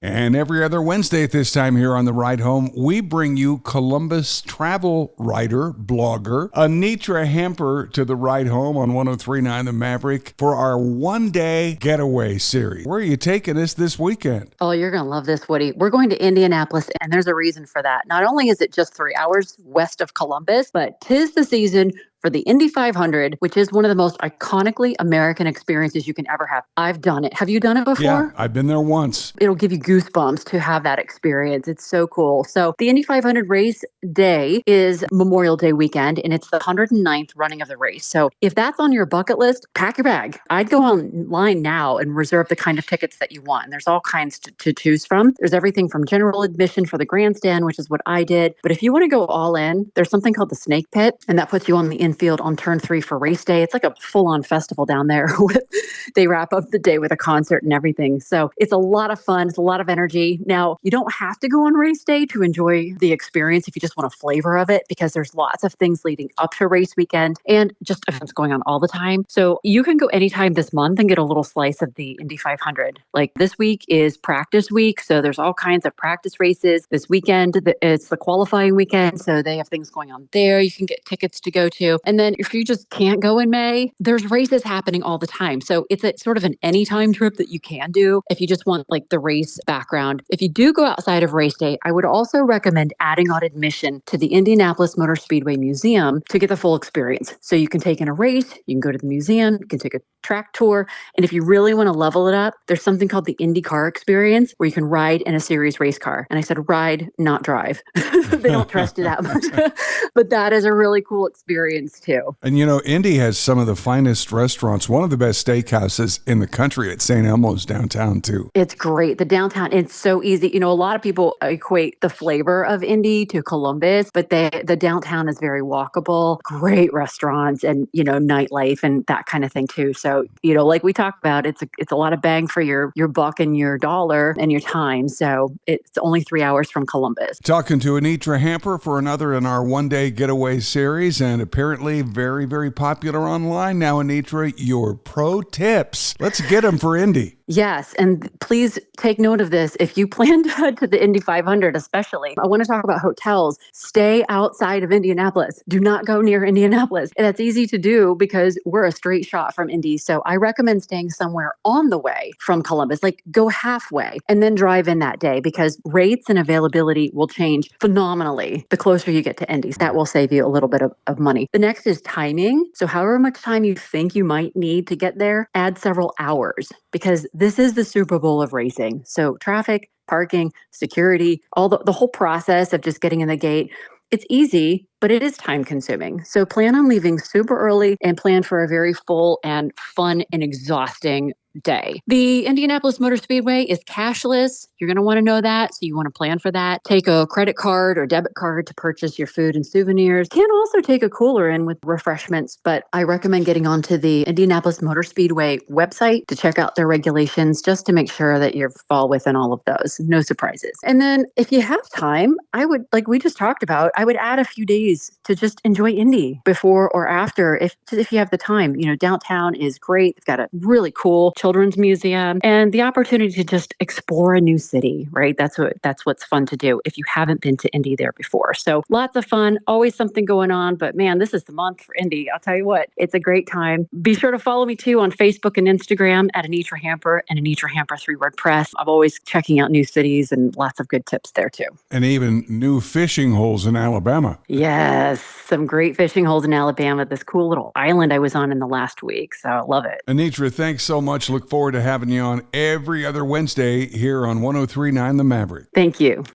And every other Wednesday at this time here on The Ride Home, we bring you Columbus travel writer, blogger, Anietra Hamper to The Ride Home on 103.9 The Maverick for our One-Day Getaway series. Where are you taking us this weekend? Oh, you're going to love this, Woody. We're going to Indianapolis, and there's a reason for that. Not only is it just 3 hours west of Columbus, but 'tis the season for the Indy 500, which is one of the most iconically American experiences you can ever have. I've done it. Have you done it before? Yeah, I've been there once. It'll give you goosebumps to have that experience. It's so cool. So the Indy 500 race day is Memorial Day weekend, and it's the 109th running of the race. So if that's on your bucket list, pack your bag. I'd go online now and reserve the kind of tickets that you want. And there's all kinds to choose from. There's everything from general admission for the grandstand, which is what I did. But if you want to go all in, there's something called the Snake Pit, and that puts you on the infield on turn 3 for race day. It's like a full-on festival down there. They wrap up the day with a concert and everything. So it's a lot of fun. It's a lot of energy. Now, you don't have to go on race day to enjoy the experience if you just want a flavor of it, because there's lots of things leading up to race weekend and just events going on all the time. So you can go anytime this month and get a little slice of the Indy 500. Like this week is practice week. So there's all kinds of practice races. This weekend, it's the qualifying weekend. So they have things going on there you can get tickets to go to. And then if you just can't go in May, there's races happening all the time. So it's a sort of an anytime trip that you can do if you just want like the race background. If you do go outside of race day, I would also recommend adding on admission to the Indianapolis Motor Speedway Museum to get the full experience. So you can take in a race, you can go to the museum, you can take a track tour. And if you really want to level it up, there's something called the Indy car experience where you can ride in a series race car. And I said ride, not drive. They don't trust you that much. But that is a really cool experience too. And you know, Indy has some of the finest restaurants, one of the best steakhouses in the country at St. Elmo's downtown too. It's great. The downtown, it's so easy. You know, a lot of people equate the flavor of Indy to Columbus, but the downtown is very walkable, great restaurants and, you know, nightlife and that kind of thing too. So, you know, like we talked about, it's a lot of bang for your buck and your dollar and your time. So it's only 3 hours from Columbus. Talking to Anietra Hamper for another in our One-Day Getaway series, and apparently very, very popular online now, Anietra, your pro tips. Let's get them for Indy. Yes, and please take note of this. If you plan to head to the Indy 500 especially, I want to talk about hotels. Stay outside of Indianapolis. Do not go near Indianapolis. And that's easy to do because we're a straight shot from Indy. So I recommend staying somewhere on the way from Columbus, like go halfway and then drive in that day, because rates and availability will change phenomenally the closer you get to Indy. That will save you a little bit of money. The next is timing. So however much time you think you might need to get there, add several hours, because this is the Super Bowl of racing. So traffic, parking, security, all the whole process of just getting in the gate. It's easy, but it is time consuming. So plan on leaving super early and plan for a very full and fun and exhausting day. The Indianapolis Motor Speedway is cashless. You're going to want to know that. So you want to plan for that. Take a credit card or debit card to purchase your food and souvenirs. Can also take a cooler in with refreshments, but I recommend getting onto the Indianapolis Motor Speedway website to check out their regulations just to make sure that you fall within all of those. No surprises. And then if you have time, I would, like we just talked about, I would add a few days to just enjoy Indy before or after if you have the time. You know, downtown is great. It's got a really cool children's museum and the opportunity to just explore a new city, right? That's what's fun to do if you haven't been to Indy there before. So lots of fun, always something going on, but man, this is the month for Indy. I'll tell you what, it's a great time. Be sure to follow me too on Facebook and Instagram at Anietra Hamper and Anietra Hamper 3-word press. I'm always checking out new cities and lots of good tips there too. And even new fishing holes in Alabama. Yes, some great fishing holes in Alabama, this cool little island I was on in the last week. So I love it. Anietra, thanks so much. Look forward to having you on every other Wednesday here on 103.9 The Maverick. Thank you.